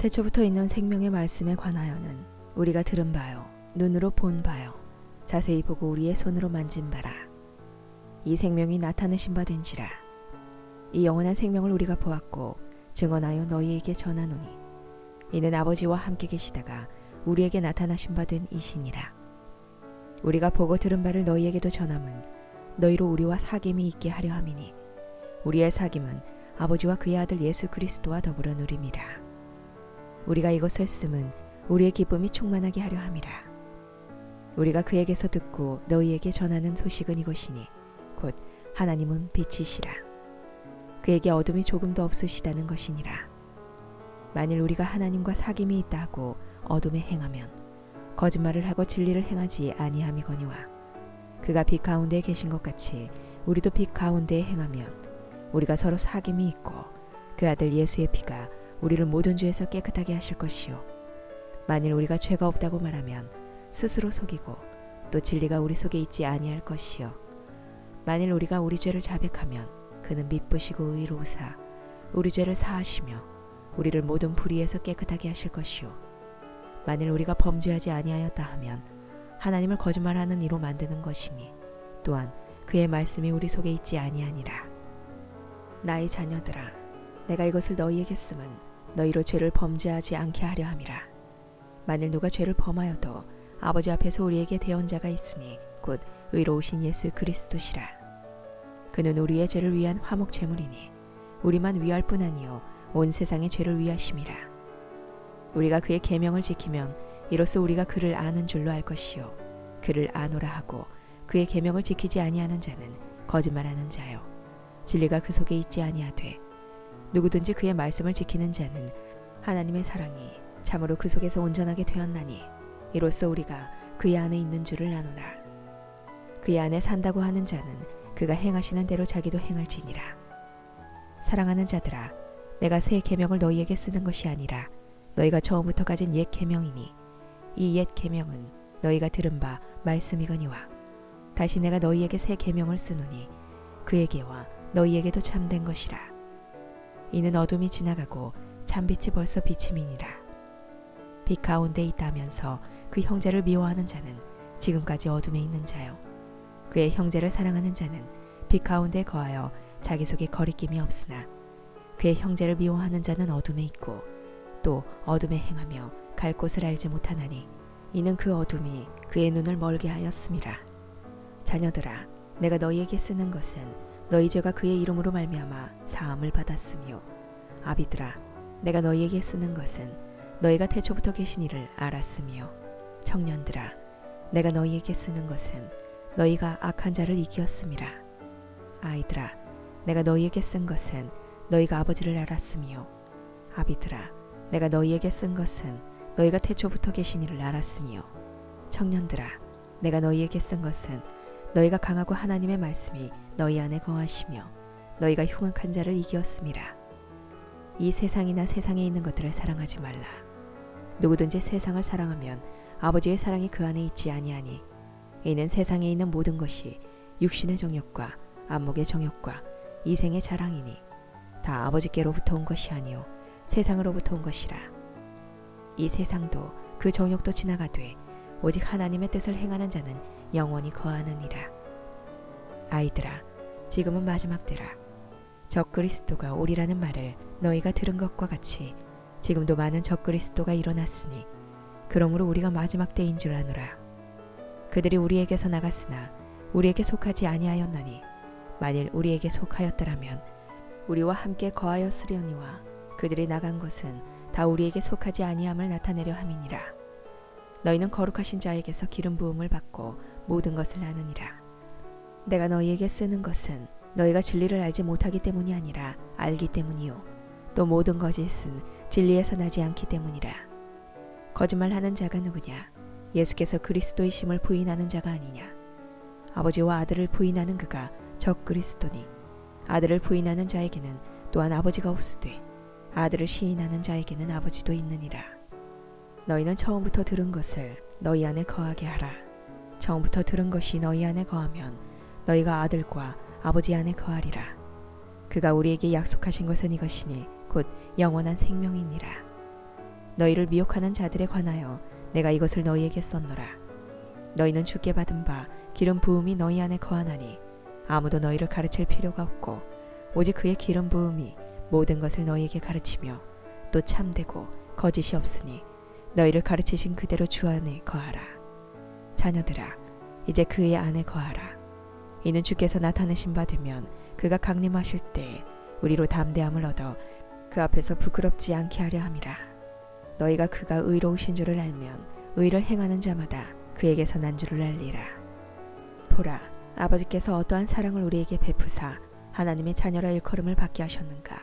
태초부터 있는 생명의 말씀에 관하여는 우리가 들은 바요, 눈으로 본 바요, 자세히 보고 우리의 손으로 만진 바라. 이 생명이 나타내신 바 된지라. 이 영원한 생명을 우리가 보았고 증언하여 너희에게 전하노니 이는 아버지와 함께 계시다가 우리에게 나타나신 바 된 이시니라. 우리가 보고 들은 바를 너희에게도 전함은 너희로 우리와 사귐이 있게 하려 함이니 우리의 사귐은 아버지와 그의 아들 예수 그리스도와 더불어 누림이라. 우리가 이것을 쓰면 우리의 기쁨이 충만하게 하려 함이라. 우리가 그에게서 듣고 너희에게 전하는 소식은 이것이니 곧 하나님은 빛이시라. 그에게 어둠이 조금도 없으시다는 것이니라. 만일 우리가 하나님과 사귐이 있다 하고 어둠에 행하면 거짓말을 하고 진리를 행하지 아니함이거니와 그가 빛 가운데에 계신 것 같이 우리도 빛 가운데에 행하면 우리가 서로 사귐이 있고 그 아들 예수의 피가 우리를 모든 죄에서 깨끗하게 하실 것이요 만일 우리가 죄가 없다고 말하면 스스로 속이고 또 진리가 우리 속에 있지 아니할 것이요 만일 우리가 우리 죄를 자백하면 그는 미쁘시고 의로우사 우리 죄를 사하시며 우리를 모든 불의에서 깨끗하게 하실 것이요 만일 우리가 범죄하지 아니하였다 하면 하나님을 거짓말하는 이로 만드는 것이니 또한 그의 말씀이 우리 속에 있지 아니하니라. 나의 자녀들아, 내가 이것을 너희에게 쓰면 너희로 죄를 범죄하지 않게 하려 함이라. 만일 누가 죄를 범하여도 아버지 앞에서 우리에게 대언자가 있으니 곧 의로우신 예수 그리스도시라. 그는 우리의 죄를 위한 화목 제물이니 우리만 위할 뿐 아니요 온 세상의 죄를 위하심이라. 우리가 그의 계명을 지키면 이로써 우리가 그를 아는 줄로 알 것이요 그를 아노라 하고 그의 계명을 지키지 아니하는 자는 거짓말하는 자요 진리가 그 속에 있지 아니하되 누구든지 그의 말씀을 지키는 자는 하나님의 사랑이 참으로 그 속에서 온전하게 되었나니 이로써 우리가 그의 안에 있는 줄을 아노라. 그의 안에 산다고 하는 자는 그가 행하시는 대로 자기도 행할지니라. 사랑하는 자들아, 내가 새 계명을 너희에게 쓰는 것이 아니라 너희가 처음부터 가진 옛 계명이니 이 옛 계명은 너희가 들은 바 말씀이거니와 다시 내가 너희에게 새 계명을 쓰노니 그에게와 너희에게도 참된 것이라. 이는 어둠이 지나가고 참빛이 벌써 비침이니라. 빛 가운데 있다면서 그 형제를 미워하는 자는 지금까지 어둠에 있는 자요 그의 형제를 사랑하는 자는 빛 가운데 거하여 자기 속에 거리낌이 없으나 그의 형제를 미워하는 자는 어둠에 있고 또 어둠에 행하며 갈 곳을 알지 못하나니 이는 그 어둠이 그의 눈을 멀게 하였음이라. 자녀들아, 내가 너희에게 쓰는 것은 너희 죄가 그의 이름으로 말미암아 사함을 받았으며 아비들아, 내가 너희에게 쓰는 것은 너희가 태초부터 계신 이를 알았으며 청년들아, 내가 너희에게 쓰는 것은 너희가 악한 자를 이기었음이라. 아이들아, 내가 너희에게 쓴 것은 너희가 아버지를 알았으며 아비들아, 내가 너희에게 쓴 것은 너희가 태초부터 계신 이를 알았으며 청년들아, 내가 너희에게 쓴 것은 너희가 강하고 하나님의 말씀이 너희 안에 거하시며 너희가 흉악한 자를 이기었음이라. 이 세상이나 세상에 있는 것들을 사랑하지 말라. 누구든지 세상을 사랑하면 아버지의 사랑이 그 안에 있지 아니하니 이는 세상에 있는 모든 것이 육신의 정욕과 안목의 정욕과 이생의 자랑이니 다 아버지께로부터 온 것이 아니요 세상으로부터 온 것이라. 이 세상도 그 정욕도 지나가되 오직 하나님의 뜻을 행하는 자는 영원히 거하느니라. 아이들아, 지금은 마지막 때라. 적그리스도가 오리라는 말을 너희가 들은 것과 같이 지금도 많은 적그리스도가 일어났으니 그러므로 우리가 마지막 때인 줄 아노라. 그들이 우리에게서 나갔으나 우리에게 속하지 아니하였나니 만일 우리에게 속하였더라면 우리와 함께 거하였으려니와 그들이 나간 것은 다 우리에게 속하지 아니함을 나타내려 함이니라. 너희는 거룩하신 자에게서 기름 부음을 받고 모든 것을 아느니라. 내가 너희에게 쓰는 것은 너희가 진리를 알지 못하기 때문이 아니라 알기 때문이요 또 모든 거짓은 진리에서 나지 않기 때문이라. 거짓말하는 자가 누구냐? 예수께서 그리스도이심을 부인하는 자가 아니냐? 아버지와 아들을 부인하는 그가 적그리스도니 아들을 부인하는 자에게는 또한 아버지가 없으되 아들을 시인하는 자에게는 아버지도 있느니라. 너희는 처음부터 들은 것을 너희 안에 거하게 하라. 처음부터 들은 것이 너희 안에 거하면 너희가 아들과 아버지 안에 거하리라. 그가 우리에게 약속하신 것은 이것이니 곧 영원한 생명이니라. 너희를 미혹하는 자들에 관하여 내가 이것을 너희에게 썼노라. 너희는 주께 받은 바 기름 부음이 너희 안에 거하나니 아무도 너희를 가르칠 필요가 없고 오직 그의 기름 부음이 모든 것을 너희에게 가르치며 또 참되고 거짓이 없으니 너희를 가르치신 그대로 주 안에 거하라. 자녀들아, 이제 그의 안에 거하라. 이는 주께서 나타내신 바 되면 그가 강림하실 때에 우리로 담대함을 얻어 그 앞에서 부끄럽지 않게 하려 함이라. 너희가 그가 의로우신 줄을 알면 의를 행하는 자마다 그에게서 난 줄을 알리라. 보라, 아버지께서 어떠한 사랑을 우리에게 베푸사 하나님의 자녀라 일컬음을 받게 하셨는가.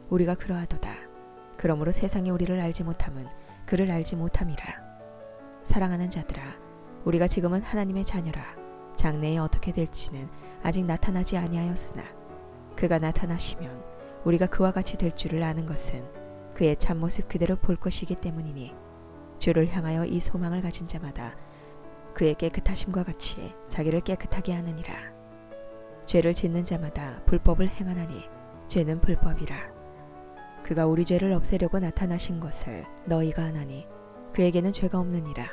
우리가 그러하도다. 그러므로 세상이 우리를 알지 못함은 그를 알지 못함이라. 사랑하는 자들아, 우리가 지금은 하나님의 자녀라. 장래에 어떻게 될지는 아직 나타나지 아니하였으나 그가 나타나시면 우리가 그와 같이 될 줄을 아는 것은 그의 참모습 그대로 볼 것이기 때문이니 주를 향하여 이 소망을 가진 자마다 그의 깨끗하심과 같이 자기를 깨끗하게 하느니라. 죄를 짓는 자마다 불법을 행하나니 죄는 불법이라. 그가 우리 죄를 없애려고 나타나신 것을 너희가 아나니 그에게는 죄가 없느니라.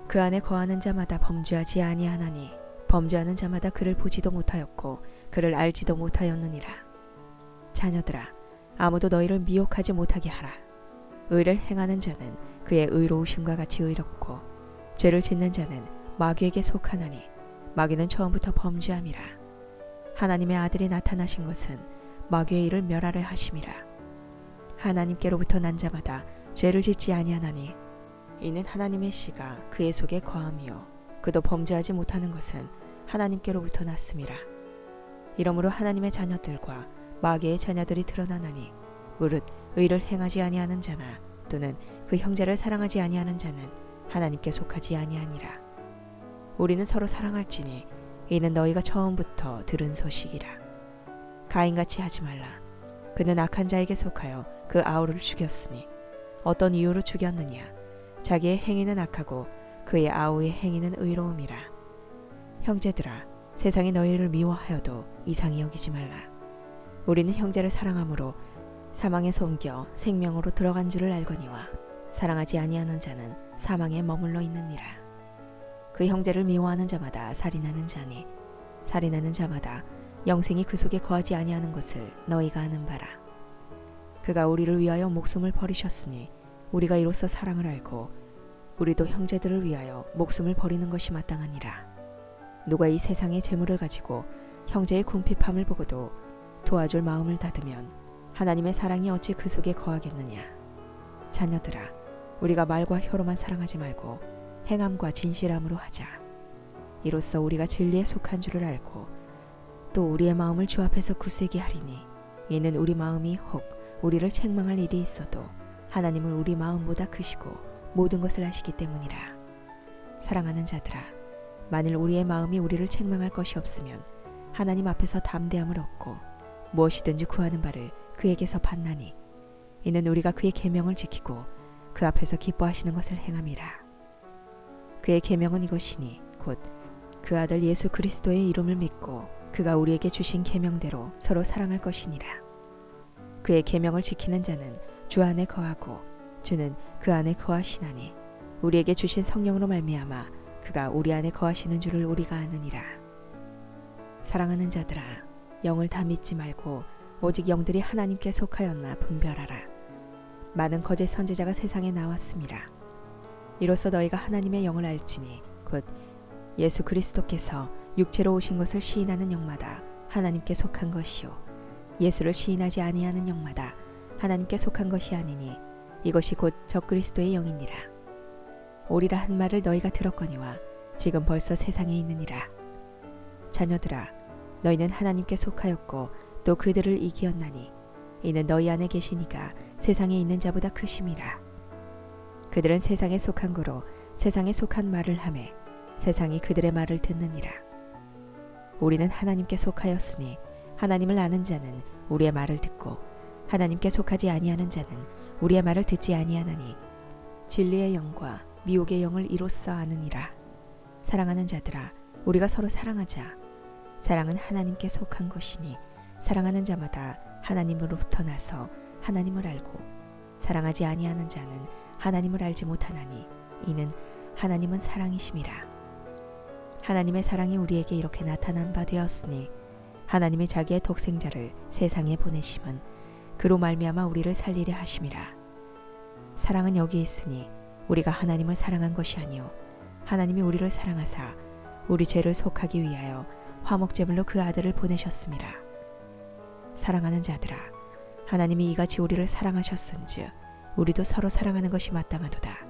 그 안에 거하는 자마다 범죄하지 아니하나니 범죄하는 자마다 그를 보지도 못하였고 그를 알지도 못하였느니라. 자녀들아, 아무도 너희를 미혹하지 못하게 하라. 의를 행하는 자는 그의 의로우심과 같이 의롭고 죄를 짓는 자는 마귀에게 속하나니 마귀는 처음부터 범죄함이라. 하나님의 아들이 나타나신 것은 마귀의 일을 멸하려 하심이라. 하나님께로부터 난 자마다 죄를 짓지 아니하나니 이는 하나님의 씨가 그의 속에 거함이요 그도 범죄하지 못하는 것은 하나님께로부터 났음이라. 이러므로 하나님의 자녀들과 마귀의 자녀들이 드러나나니 무릇 의를 행하지 아니하는 자나 또는 그 형제를 사랑하지 아니하는 자는 하나님께 속하지 아니하니라. 우리는 서로 사랑할지니 이는 너희가 처음부터 들은 소식이라. 가인같이 하지 말라. 그는 악한 자에게 속하여 그 아우를 죽였으니 어떤 이유로 죽였느냐. 자기의 행위는 악하고 그의 아우의 행위는 의로움이라. 형제들아, 세상이 너희를 미워하여도 이상히 여기지 말라. 우리는 형제를 사랑함으로 사망에서 옮겨 생명으로 들어간 줄을 알거니와 사랑하지 아니하는 자는 사망에 머물러 있느니라. 그 형제를 미워하는 자마다 살인하는 자니 살인하는 자마다 영생이 그 속에 거하지 아니하는 것을 너희가 아는 바라. 그가 우리를 위하여 목숨을 버리셨으니 우리가 이로써 사랑을 알고 우리도 형제들을 위하여 목숨을 버리는 것이 마땅하니라. 누가 이 세상의 재물을 가지고 형제의 궁핍함을 보고도 도와줄 마음을 닫으면 하나님의 사랑이 어찌 그 속에 거하겠느냐. 자녀들아, 우리가 말과 혀로만 사랑하지 말고 행함과 진실함으로 하자. 이로써 우리가 진리에 속한 줄을 알고 또 우리의 마음을 주 앞에서 굳세게 하리니 이는 우리 마음이 혹 우리를 책망할 일이 있어도 하나님은 우리 마음보다 크시고 모든 것을 아시기 때문이라. 사랑하는 자들아, 만일 우리의 마음이 우리를 책망할 것이 없으면 하나님 앞에서 담대함을 얻고 무엇이든지 구하는 바를 그에게서 받나니 이는 우리가 그의 계명을 지키고 그 앞에서 기뻐하시는 것을 행함이라. 그의 계명은 이것이니 곧 그 아들 예수 그리스도의 이름을 믿고 그가 우리에게 주신 계명대로 서로 사랑할 것이니라. 그의 계명을 지키는 자는 주 안에 거하고 주는 그 안에 거하시나니 우리에게 주신 성령으로 말미암아 그가 우리 안에 거하시는 줄을 우리가 아느니라. 사랑하는 자들아, 영을 다 믿지 말고 오직 영들이 하나님께 속하였나 분별하라. 많은 거짓 선지자가 세상에 나왔음이라. 이로써 너희가 하나님의 영을 알지니 곧 예수 그리스도께서 육체로 오신 것을 시인하는 영마다 하나님께 속한 것이요 예수를 시인하지 아니하는 영마다 하나님께 속한 것이 아니니 이것이 곧 적그리스도의 영이니라. 오리라 한 말을 너희가 들었거니와 지금 벌써 세상에 있느니라. 자녀들아, 너희는 하나님께 속하였고 또 그들을 이기었나니 이는 너희 안에 계시니가 세상에 있는 자보다 크심이라. 그들은 세상에 속한 거로 세상에 속한 말을 하매 세상이 그들의 말을 듣느니라. 우리는 하나님께 속하였으니 하나님을 아는 자는 우리의 말을 듣고 하나님께 속하지 아니하는 자는 우리의 말을 듣지 아니하나니 진리의 영과 미혹의 영을 이로써 아느니라. 사랑하는 자들아, 우리가 서로 사랑하자. 사랑은 하나님께 속한 것이니 사랑하는 자마다 하나님으로부터 나서 하나님을 알고 사랑하지 아니하는 자는 하나님을 알지 못하나니 이는 하나님은 사랑이심이라. 하나님의 사랑이 우리에게 이렇게 나타난 바 되었으니 하나님이 자기의 독생자를 세상에 보내심은 그로 말미암아 우리를 살리려 하심이라. 사랑은 여기 있으니 우리가 하나님을 사랑한 것이 아니요 하나님이 우리를 사랑하사 우리 죄를 속하기 위하여 화목제물로 그 아들을 보내셨음이라. 사랑하는 자들아, 하나님이 이같이 우리를 사랑하셨은즉 우리도 서로 사랑하는 것이 마땅하도다.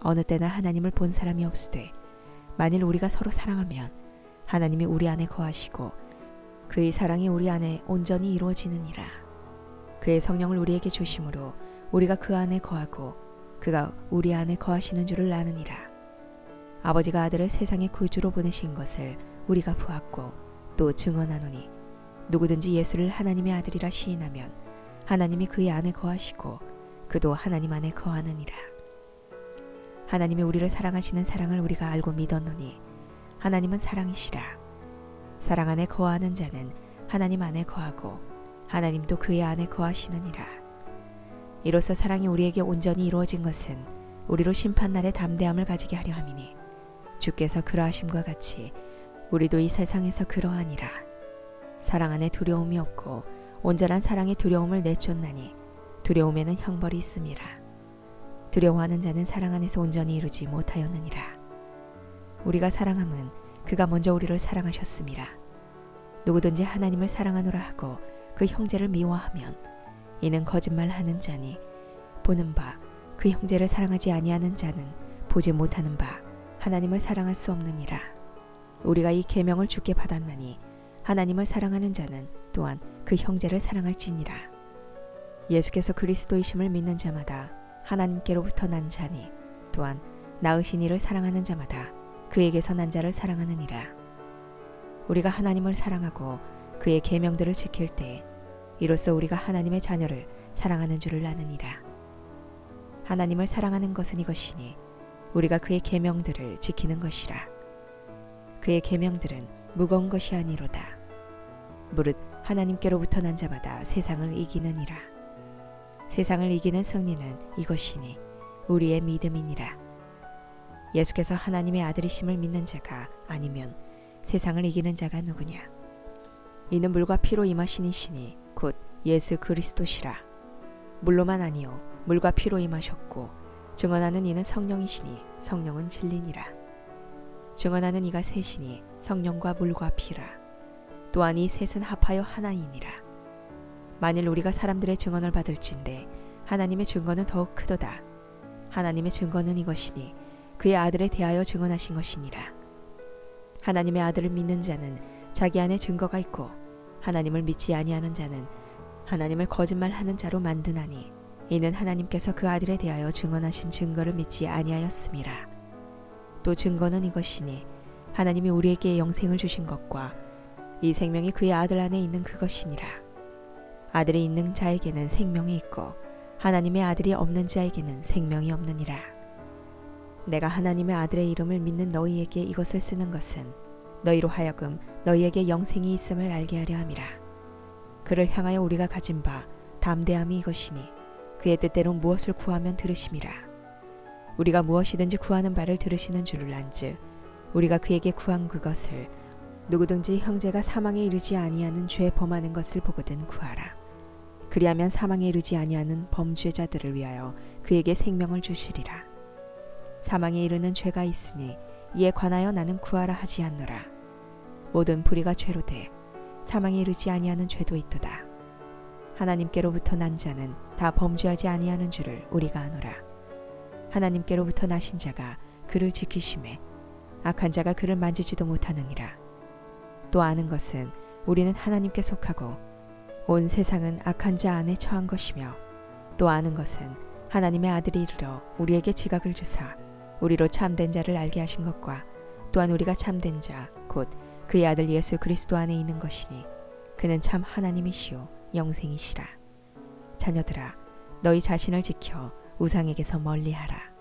어느 때나 하나님을 본 사람이 없으되 만일 우리가 서로 사랑하면 하나님이 우리 안에 거하시고 그의 사랑이 우리 안에 온전히 이루어지느니라. 그의 성령을 우리에게 주심으로 우리가 그 안에 거하고 그가 우리 안에 거하시는 줄을 아느니라. 아버지가 아들을 세상의 구주로 보내신 것을 우리가 보았고 또 증언하노니 누구든지 예수를 하나님의 아들이라 시인하면 하나님이 그의 안에 거하시고 그도 하나님 안에 거하느니라. 하나님이 우리를 사랑하시는 사랑을 우리가 알고 믿었노니 하나님은 사랑이시라. 사랑 안에 거하는 자는 하나님 안에 거하고 하나님도 그의 안에 거하시느니라. 이로써 사랑이 우리에게 온전히 이루어진 것은 우리로 심판날에 담대함을 가지게 하려 함이니 주께서 그러하심과 같이 우리도 이 세상에서 그러하니라. 사랑 안에 두려움이 없고 온전한 사랑의 두려움을 내쫓나니 두려움에는 형벌이 있음이라. 두려워하는 자는 사랑 안에서 온전히 이루지 못하였느니라. 우리가 사랑함은 그가 먼저 우리를 사랑하셨음이라. 누구든지 하나님을 사랑하노라 하고 그 형제를 미워하면 이는 거짓말하는 자니 보는 바 그 형제를 사랑하지 아니하는 자는 보지 못하는 바 하나님을 사랑할 수 없느니라. 우리가 이 계명을 주께 받았나니 하나님을 사랑하는 자는 또한 그 형제를 사랑할지니라. 예수께서 그리스도이심을 믿는 자마다 하나님께로부터 난 자니 또한 낳으신 이를 사랑하는 자마다 그에게서 난 자를 사랑하느니라. 우리가 하나님을 사랑하고 그의 계명들을 지킬 때 이로써 우리가 하나님의 자녀를 사랑하는 줄을 아느니라. 하나님을 사랑하는 것은 이것이니 우리가 그의 계명들을 지키는 것이라. 그의 계명들은 무거운 것이 아니로다. 무릇 하나님께로부터 난 자마다 세상을 이기느니라. 세상을 이기는 승리는 이것이니 우리의 믿음이니라. 예수께서 하나님의 아들이심을 믿는 자가 아니면 세상을 이기는 자가 누구냐? 이는 물과 피로 임하신 이시니 곧 예수 그리스도시라. 물로만 아니요 물과 피로 임하셨고 증언하는 이는 성령이시니 성령은 진리니라. 증언하는 이가 셋이니 성령과 물과 피라. 또한 이 셋은 합하여 하나이니라. 만일 우리가 사람들의 증언을 받을진대 하나님의 증거는 더욱 크도다. 하나님의 증거는 이것이니 그의 아들에 대하여 증언하신 것이니라. 하나님의 아들을 믿는 자는 자기 안에 증거가 있고 하나님을 믿지 아니하는 자는 하나님을 거짓말하는 자로 만드나니 이는 하나님께서 그 아들에 대하여 증언하신 증거를 믿지 아니하였음이라. 또 증거는 이것이니 하나님이 우리에게 영생을 주신 것과 이 생명이 그의 아들 안에 있는 그것이니라. 아들이 있는 자에게는 생명이 있고 하나님의 아들이 없는 자에게는 생명이 없느니라. 내가 하나님의 아들의 이름을 믿는 너희에게 이것을 쓰는 것은 너희로 하여금 너희에게 영생이 있음을 알게 하려 함이라. 그를 향하여 우리가 가진 바 담대함이 이것이니 그의 뜻대로 무엇을 구하면 들으심이라. 우리가 무엇이든지 구하는 바를 들으시는 줄을 안즉 우리가 그에게 구한 그것을 누구든지 형제가 사망에 이르지 아니하는 죄 범하는 것을 보거든 구하라. 그리하면 사망에 이르지 아니하는 범죄자들을 위하여 그에게 생명을 주시리라. 사망에 이르는 죄가 있으니 이에 관하여 나는 구하라 하지 않노라. 모든 불의가 죄로 돼 사망에 이르지 아니하는 죄도 있도다. 하나님께로부터 난 자는 다 범죄하지 아니하는 줄을 우리가 아노라. 하나님께로부터 나신 자가 그를 지키심에 악한 자가 그를 만지지도 못하느니라. 또 아는 것은 우리는 하나님께 속하고 온 세상은 악한 자 안에 처한 것이며 또 아는 것은 하나님의 아들이 이르러 우리에게 지각을 주사 우리로 참된 자를 알게 하신 것과 또한 우리가 참된 자 곧 그의 아들 예수 그리스도 안에 있는 것이니 그는 참 하나님이시요 영생이시라. 자녀들아 너희 자신을 지켜 우상에게서 멀리하라.